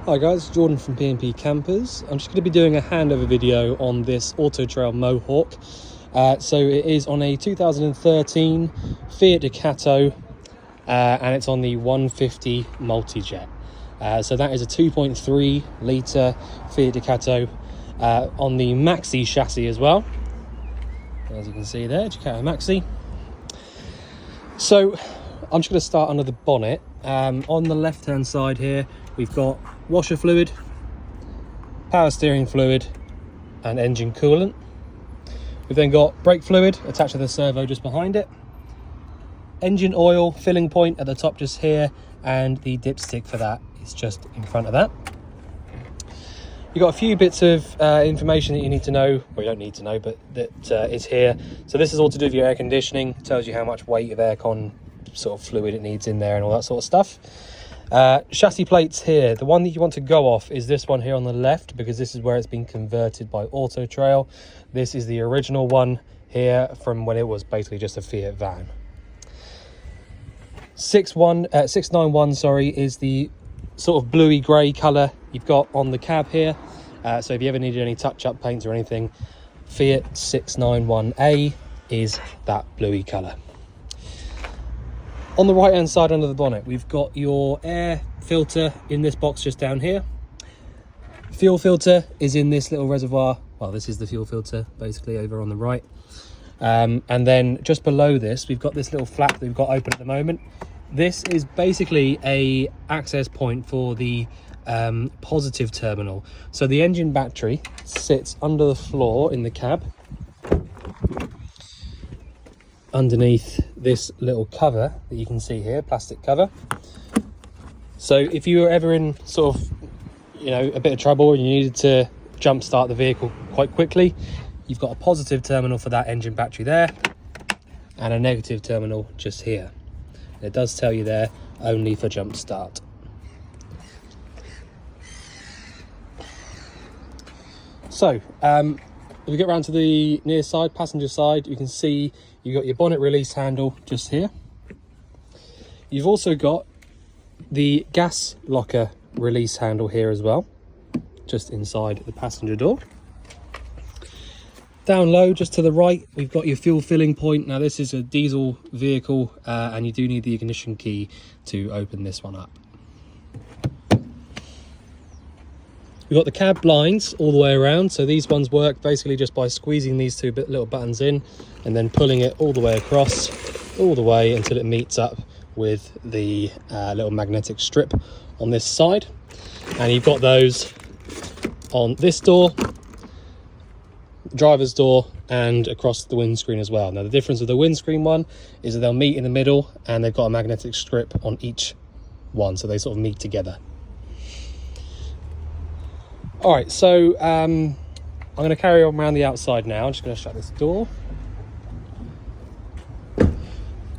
Hi guys, Jordan from P&P Campers. I'm just going to be doing a handover video on this AutoTrail Mohawk. So it is on a 2013 Fiat Ducato and it's on the 150 multi-jet. So that is a 2.3 litre Fiat Ducato on the Maxi chassis as well. As you can see there, Ducato Maxi. So I'm just going to start under the bonnet. On the left hand side here we've got washer fluid, power steering fluid and engine coolant. We've then got brake fluid attached to the servo just behind it, engine oil filling point at the top just here, and the dipstick for that is just in front of that. You've got a few bits of information that you need to know, well you don't need to know, but that is here. So this is all to do with your air conditioning. It tells you how much weight of aircon sort of fluid it needs in there and all that sort of stuff. Chassis plates here, the one that you want to go off is this one here on the left, because this is where it's been converted by AutoTrail. This is the original one here from when it was basically just a Fiat van. 691 is the sort of bluey grey colour you've got on the cab here. So if you ever needed any touch-up paints or anything, Fiat 691A is that bluey colour. On the right hand side under the bonnet we've got your air filter in this box just down here. Fuel filter is in this little reservoir. Well, this is the fuel filter basically over on the right. And then just below this we've got this little flap that we've got open at the moment. This is basically a access point for the positive terminal. So the engine battery sits under the floor in the cab, underneath this little cover that you can see here, plastic cover. So if you were ever in sort of, you know, a bit of trouble and you needed to jump start the vehicle quite quickly, you've got a positive terminal for that engine battery there and a negative terminal just here. It does tell you there only for jump start. So if we get around to the near side, passenger side, you can see you've got your bonnet release handle just here. You've also got the gas locker release handle here as well, just inside the passenger door. Down low, just to the right, we've got your fuel filling point. Now this is a diesel vehicle and you do need the ignition key to open this one up. We've got the cab blinds all the way around. So these ones work basically just by squeezing these two little buttons in and then pulling it all the way across, all the way until it meets up with the little magnetic strip on this side. And you've got those on this door, driver's door, and across the windscreen as well. Now the difference with the windscreen one is that they'll meet in the middle and they've got a magnetic strip on each one, so they sort of meet together. All right, so I'm going to carry on around the outside now. I'm just going to shut this door.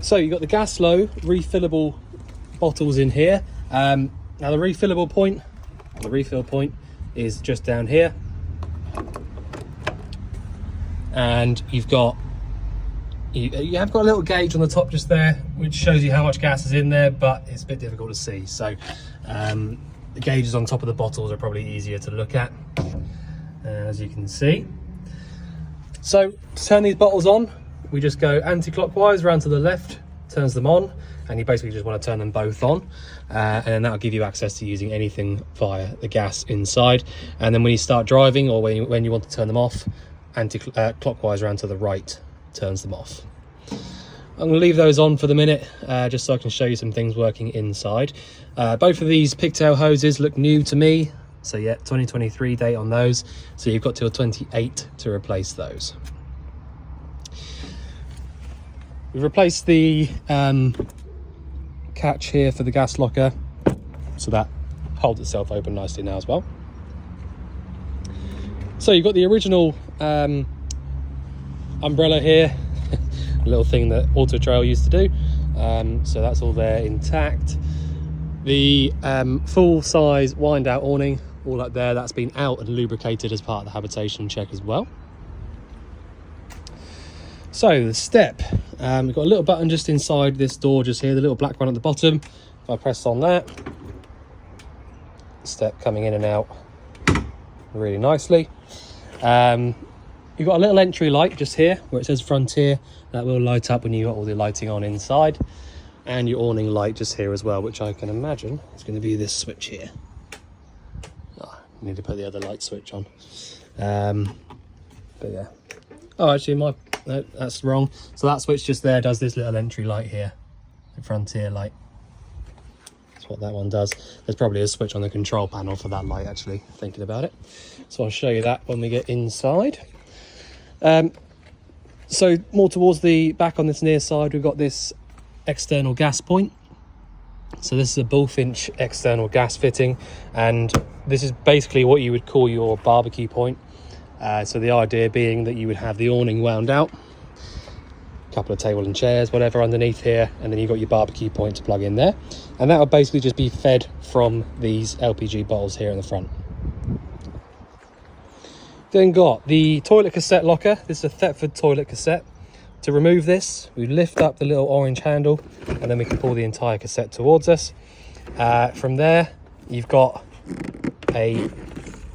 So you've got the gas low refillable bottles in here. Now the refill point is just down here. And you have got a little gauge on the top just there, which shows you how much gas is in there, but it's a bit difficult to see. So the gauges on top of the bottles are probably easier to look at, as you can see. So to turn these bottles on, we just go anti-clockwise around to the left, turns them on, and you basically just want to turn them both on, and then that'll give you access to using anything via the gas inside. And then when you start driving, or when you want to turn them off, anti-clockwise around to the right turns them off. I'm going to leave those on for the minute, just so I can show you some things working inside. Both of these pigtail hoses look new to me, so yeah, 2023 date on those, so you've got till 28 to replace those. We've replaced the catch here for the gas locker, so that holds itself open nicely now as well. So you've got the original umbrella here, a little thing that AutoTrail used to do, so that's all there intact. The full size wind out awning all up there, that's been out and lubricated as part of the habitation check as well. So the step, we've got a little button just inside this door just here, the little black one at the bottom. If I press on that, step coming in and out really nicely. You've got a little entry light just here where it says Frontier. That will light up when you've got all the lighting on inside. And your awning light just here as well, which I can imagine is going to be this switch here. Oh, I need to put the other light switch on. But yeah. Oh, actually, no, that's wrong. So that switch just there does this little entry light here, the Frontier light. That's what that one does. There's probably a switch on the control panel for that light, actually, thinking about it. So I'll show you that when we get inside. So more towards the back on this near side, we've got this external gas point. So this is a Bullfinch external gas fitting, and this is basically what you would call your barbecue point. So the idea being that you would have the awning wound out, a couple of table and chairs, whatever underneath here, and then you've got your barbecue point to plug in there, and that will basically just be fed from these LPG bottles here in the front. Then got the toilet cassette locker. This is a Thetford toilet cassette. To remove this, we lift up the little orange handle, and then we can pull the entire cassette towards us. From there, you've got a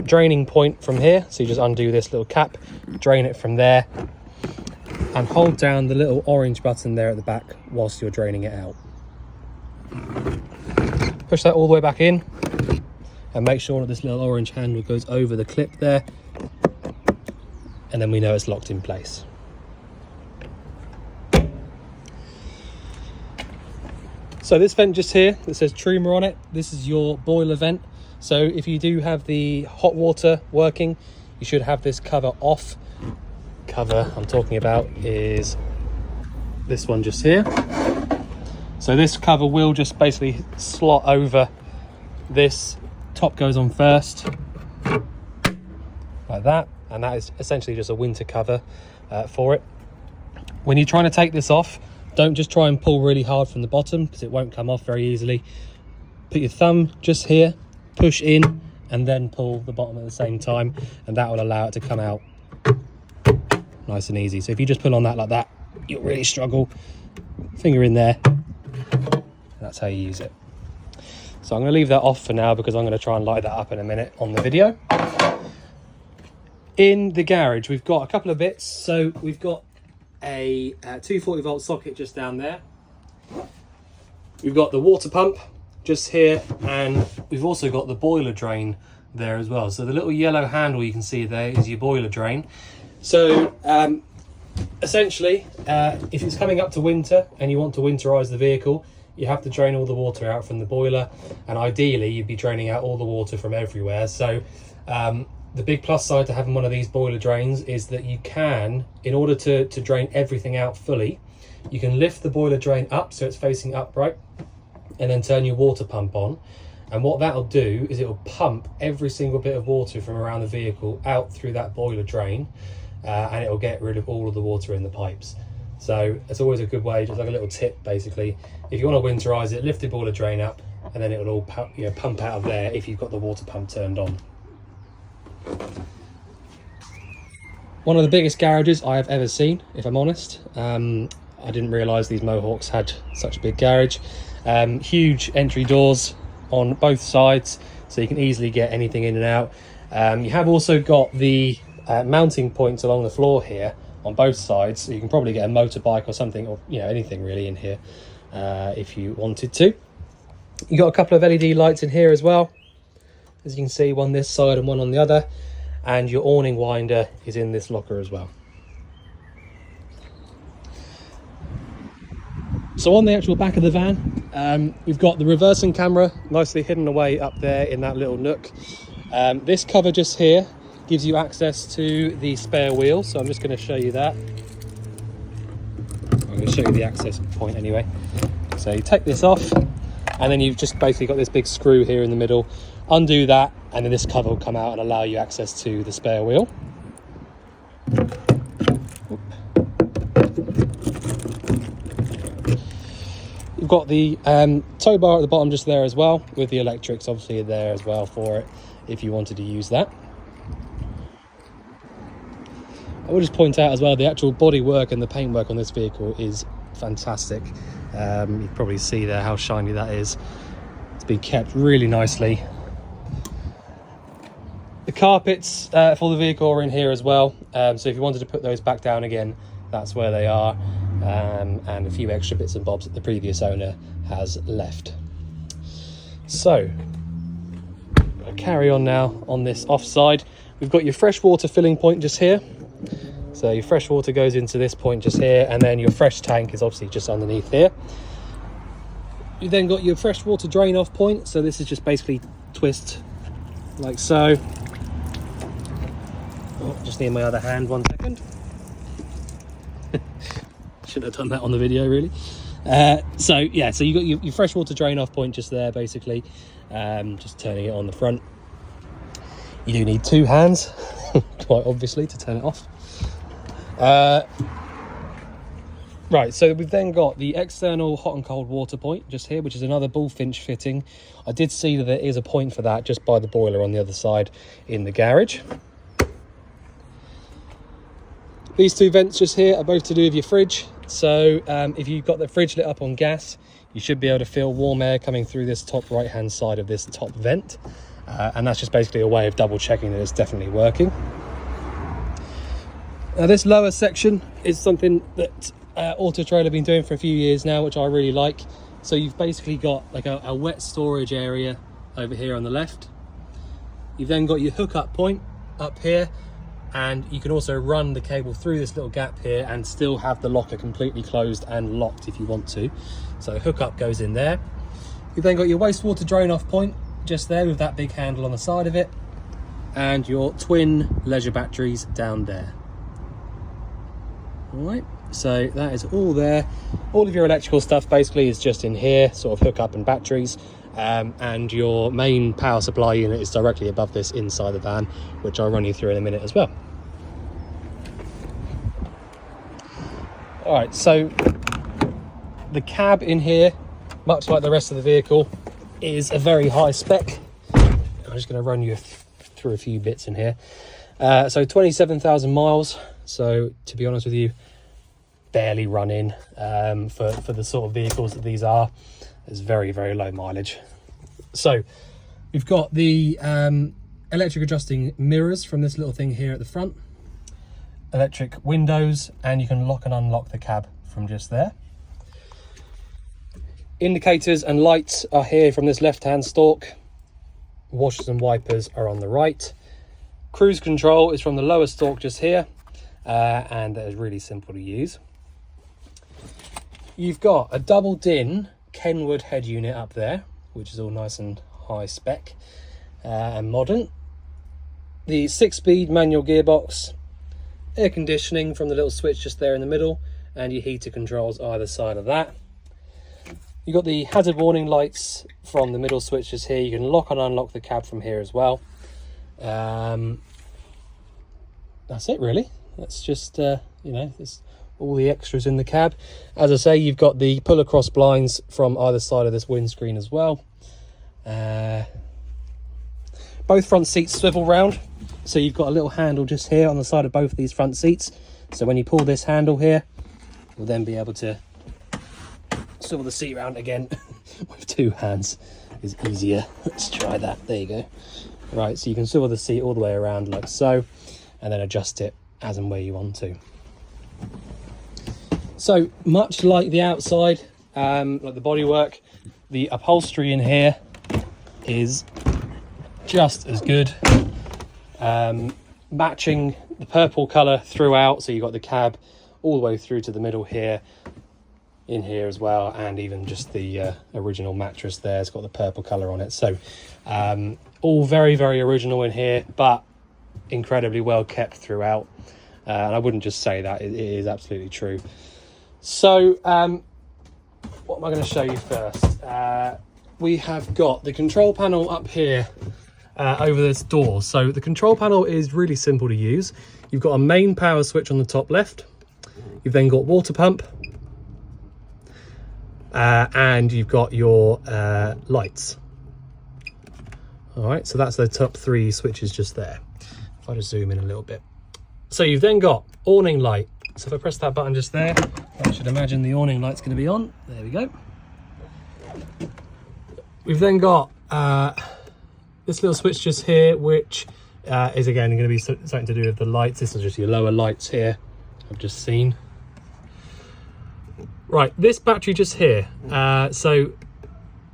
draining point from here, so you just undo this little cap, drain it from there, and hold down the little orange button there at the back whilst you're draining it out. Push that all the way back in, and make sure that this little orange handle goes over the clip there, and then we know it's locked in place. So this vent just here that says Truma on it, this is your boiler vent. So if you do have the hot water working, you should have this cover off. Cover I'm talking about is this one just here. So this cover will just basically slot over this. Top goes on first, like that, and that is essentially just a winter cover for it. When you're trying to take this off, don't just try and pull really hard from the bottom, because it won't come off very easily. Put your thumb just here, push in, and then pull the bottom at the same time, and that will allow it to come out nice and easy. So if you just pull on that like that, you'll really struggle. Finger in there, that's how you use it. So I'm going to leave that off for now, because I'm going to try and light that up in a minute on the video. In the garage, we've got a couple of bits. So we've got a 240 volt socket just down there. We've got the water pump just here, and we've also got the boiler drain there as well. So the little yellow handle you can see there is your boiler drain. So essentially, if it's coming up to winter and you want to winterize the vehicle, you have to drain all the water out from the boiler, and ideally you'd be draining out all the water from everywhere. So the big plus side to having one of these boiler drains is that you can, in order to drain everything out fully, you can lift the boiler drain up so it's facing upright, and then turn your water pump on. And what that'll do is it'll pump every single bit of water from around the vehicle out through that boiler drain, and it'll get rid of all of the water in the pipes. So it's always a good way, just like a little tip basically. If you want to winterize it, lift the boiler drain up, and then it'll all pump out of there if you've got the water pump turned on. One of the biggest garages I have ever seen, if I'm honest. I didn't realise these Mohawks had such a big garage. Huge entry doors on both sides, so you can easily get anything in and out. You have also got the mounting points along the floor here on both sides, so you can probably get a motorbike or something, or anything really in here if you wanted to. You got a couple of LED lights in here as well, as you can see, one this side and one on the other, and your awning winder is in this locker as well. So on the actual back of the van, we've got the reversing camera nicely hidden away up there in that little nook. This cover just here gives you access to the spare wheel, so I'm just going to show you that. I'm going to show you the access point anyway. So you take this off, and then you've just basically got this big screw here in the middle. Undo that, and then this cover will come out and allow you access to the spare wheel. You've got the tow bar at the bottom just there as well, with the electrics obviously there as well for it if you wanted to use that. I will just point out as well, the actual body work and the paintwork on this vehicle is fantastic. You can probably see there how shiny that is. It's been kept really nicely. The carpets for the vehicle are in here as well, so if you wanted to put those back down again, that's where they are, and a few extra bits and bobs that the previous owner has left. So I'll carry on now on this offside. We've got your freshwater filling point just here. So your fresh water goes into this point just here, and then your fresh tank is obviously just underneath here. You then got your fresh water drain off point. So this is just basically twist like so. Oh, just need my other hand, 1 second. Shouldn't have done that on the video really. So yeah, so you got your fresh water drain off point just there basically, just turning it on the front. You do need 2 hands, quite obviously, to turn it off. Right, so we've then got the external hot and cold water point just here, which is another bullfinch fitting. I did see that there is a point for that just by the boiler on the other side in the garage. These 2 vents just here are both to do with your fridge. So if you've got the fridge lit up on gas, you should be able to feel warm air coming through this top right hand side of this top vent. And that's just basically a way of double checking that it's definitely working. Now this lower section is something that AutoTrail have been doing for a few years now, which I really like. So you've basically got like a wet storage area over here on the left. You've then got your hookup point up here, and you can also run the cable through this little gap here and still have the locker completely closed and locked if you want to. So hookup goes in there. You've then got your wastewater drain off point just there with that big handle on the side of it, and your twin leisure batteries down there. All right, so that is all there. All of your electrical stuff basically is just in here, sort of hookup and batteries, and your main power supply unit is directly above this inside the van, which I'll run you through in a minute as well. All right, so the cab in here, much like the rest of the vehicle, is a very high spec. I'm just going to run you through a few bits in here. So 27,000 miles. So to be honest with you, barely running for the sort of vehicles that these are. It's very, very low mileage. So we've got the electric adjusting mirrors from this little thing here at the front, electric windows, and you can lock and unlock the cab from just there. Indicators and lights are here from this left-hand stalk. Washers and wipers are on the right. Cruise control is from the lower stalk just here, and that is really simple to use. You've got a double din Kenwood head unit up there, which is all nice and high spec and modern. The 6-speed manual gearbox, air conditioning from the little switch just there in the middle, and your heater controls either side of that. You've got the hazard warning lights from the middle switches here. You can lock and unlock the cab from here as well. That's it really. That's just, you know, that's all the extras in the cab. As I say, you've got the pull across blinds from either side of this windscreen as well. Both front seats swivel round. So you've got a little handle just here on the side of both of these front seats. So when you pull this handle here, you'll then be able to swivel the seat around again with 2 hands. Is easier. Let's try that. There you go. Right, so you can swivel the seat all the way around like so, and then adjust it as and where you want to. So much like the outside, like the bodywork, the upholstery in here is just as good. Matching the purple colour throughout, so you've got the cab all the way through to the middle here, in here as well, and even just the original mattress there, it's got the purple colour on it. So all very, very original in here, but incredibly well kept throughout. And I wouldn't just say that, it is absolutely true. So what am I going to show you first? We have got the control panel up here over this door. So the control panel is really simple to use. You've got a main power switch on the top left. You've then got water pump. And you've got your lights. All right, so that's the top 3 switches just there. If I just zoom in a little bit. So you've then got awning light. So if I press that button just there, I should imagine the awning light's going to be on. There we go. We've then got this little switch just here, which is again going to be something to do with the lights. This is just your lower lights here I've just seen. Right, this battery just here, sorry,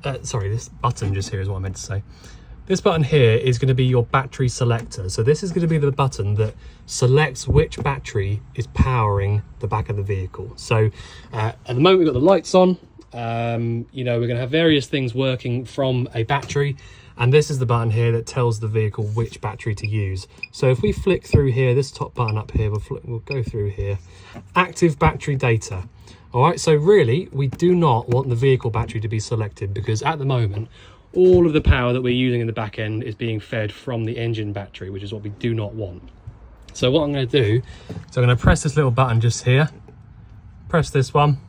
this button just here is what I meant to say. This button here is going to be your battery selector. So this is going to be the button that selects which battery is powering the back of the vehicle. So at the moment we've got the lights on. You know, we're going to have various things working from a battery, and this is the button here that tells the vehicle which battery to use. So if we flick through here, this top button up here, we'll go through here, active battery data. All right, so really we do not want the vehicle battery to be selected, because at the moment all of the power that we're using in the back end is being fed from the engine battery, which is what we do not want. So what I'm going to do is I'm going to press this little button just here, press this one,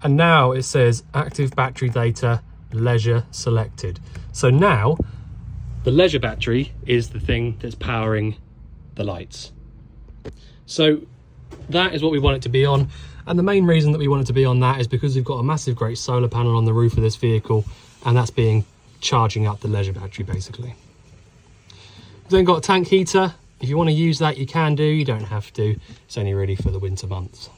and now it says active battery data, leisure selected. So now the leisure battery is the thing that's powering the lights. So that is what we want it to be on. And the main reason that we want it to be on that is because we've got a massive great solar panel on the roof of this vehicle, and that's charging up the leisure battery basically. We've then got a tank heater. If you want to use that, you can do, you don't have to. It's only really for the winter months.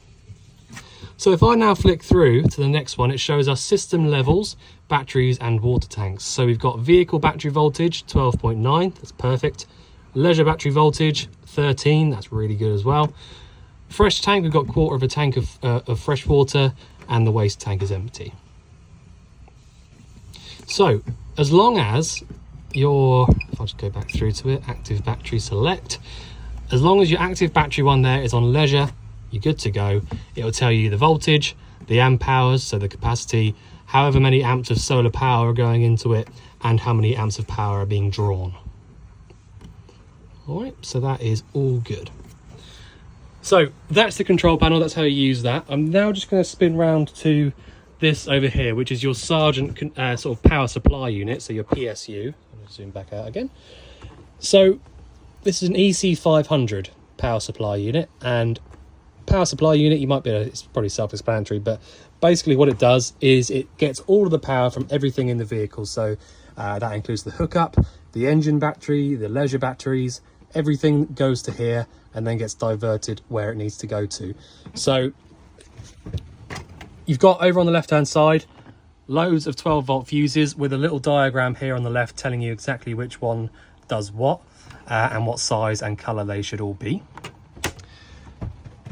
So if I now flick through to the next one, it shows us system levels, batteries and water tanks. So we've got vehicle battery voltage, 12.9, that's perfect. Leisure battery voltage, 13, that's really good as well. Fresh tank, we've got 1/4 of a tank of fresh water, and the waste tank is empty. So as long as if I just go back through to it, active battery select, as long as your active battery one there is on leisure, you're good to go. It'll tell you the voltage, the amp hours, so the capacity, however many amps of solar power are going into it, and how many amps of power are being drawn. All right, so that is all good. So that's the control panel, that's how you use that. I'm now just going to spin round to this over here, which is your Sargent sort of power supply unit, so your PSU. I'll zoom back out again. So this is an EC500 power supply unit, and power supply unit, you might be it's probably self-explanatory, but basically what it does is it gets all of the power from everything in the vehicle. So that includes the hookup, the engine battery, the leisure batteries, everything goes to here and then gets diverted where it needs to go to. So you've got over on the left hand side loads of 12-volt fuses with a little diagram here on the left telling you exactly which one does what and what size and color they should all be.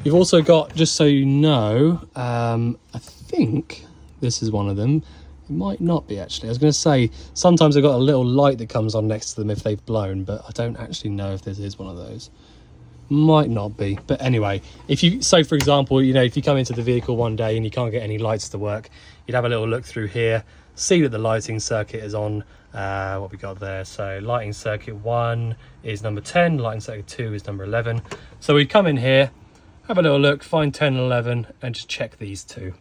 You've also got, just so you know, I think this is one of them. It might not be actually. I was going to say sometimes they've got a little light that comes on next to them if they've blown, but I don't actually know if this is one of those. Might not be, but anyway, if you, so for example, you know, if you come into the vehicle one day and you can't get any lights to work, you'd have a little look through here, see that the lighting circuit is on. What we got there, so lighting circuit 1 is number 10, lighting circuit 2 is number 11. So we'd come in here, have a little look, find 10 and 11 and just check these two.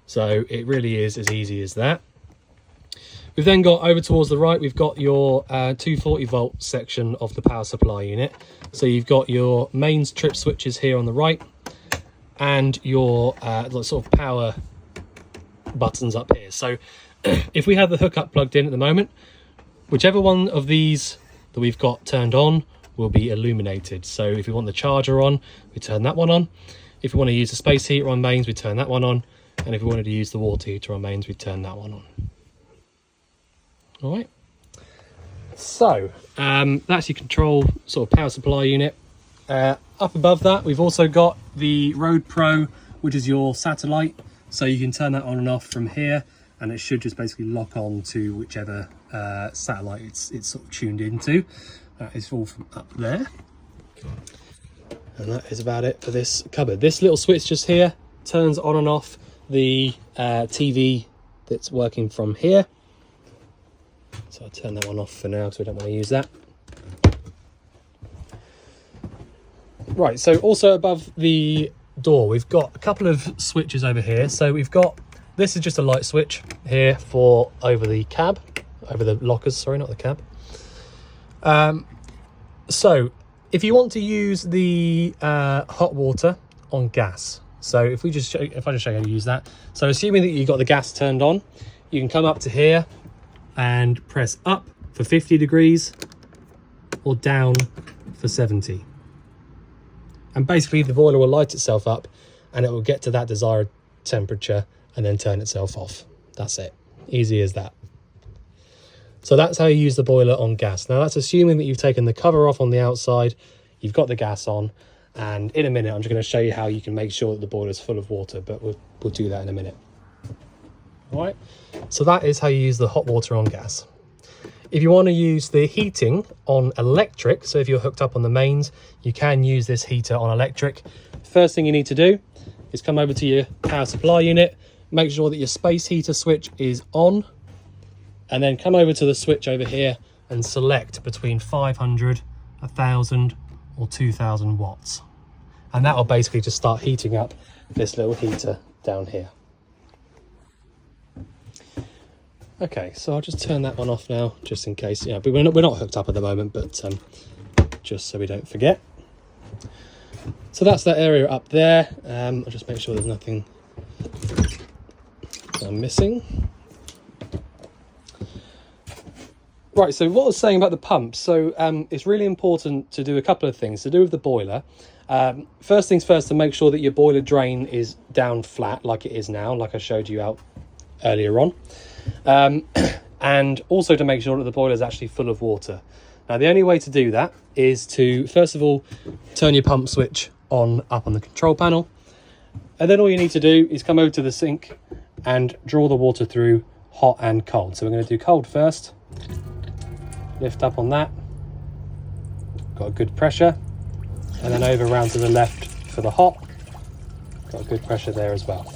So it really is as easy as that. We've then got over towards the right, we've got your 240 volt section of the power supply unit. So you've got your mains trip switches here on the right and your sort of power buttons up here. So if we have the hookup plugged in at the moment, whichever one of these that we've got turned on will be illuminated. So if we want the charger on, we turn that one on. If we want to use the space heater on mains, we turn that one on. And if we wanted to use the water heater on mains, we turn that one on. All right. So that's your control sort of power supply unit. Up above that, we've also got the Road Pro, which is your satellite. So you can turn that on and off from here, and it should just basically lock on to whichever satellite it's sort of tuned into. That is all from up there. And that is about it for this cupboard. This little switch just here turns on and off the TV that's working from here. So I'll turn that one off for now because we don't want to use that. Right, so also above the door, we've got a couple of switches over here. So we've got, this is just a light switch here for over the cab, over the lockers, sorry, not the cab. So if you want to use the hot water on gas, so if I just show you how to use that. So assuming that you've got the gas turned on, you can come up to here and press up for 50 degrees or down for 70. And basically the boiler will light itself up and it will get to that desired temperature and then turn itself off. That's it. Easy as that. So that's how you use the boiler on gas. Now that's assuming that you've taken the cover off on the outside, you've got the gas on, and in a minute I'm just going to show you how you can make sure that the boiler is full of water, but we'll do that in a minute. All right, so that is how you use the hot water on gas. If you want to use the heating on electric, so if you're hooked up on the mains, you can use this heater on electric. First thing you need to do is come over to your power supply unit, make sure that your space heater switch is on, and then come over to the switch over here and select between 500, 1000 or 2000 watts. And that will basically just start heating up this little heater down here. Okay, so I'll just turn that one off now, just in case, but we're not hooked up at the moment, but just so we don't forget. So that's that area up there. I'll just make sure there's nothing I'm missing. Right, so what I was saying about the pump, so it's really important to do a couple of things to do with the boiler. First things first, to make sure that your boiler drain is down flat like it is now, like I showed you out earlier on. And also to make sure that the boiler is actually full of water. Now the only way to do that is to first of all turn your pump switch on up on the control panel, and then all you need to do is come over to the sink and draw the water through hot and cold. So we're going to do cold first. Lift up on that, got a good pressure, and then over around to the left for the hot, got a good pressure there as well.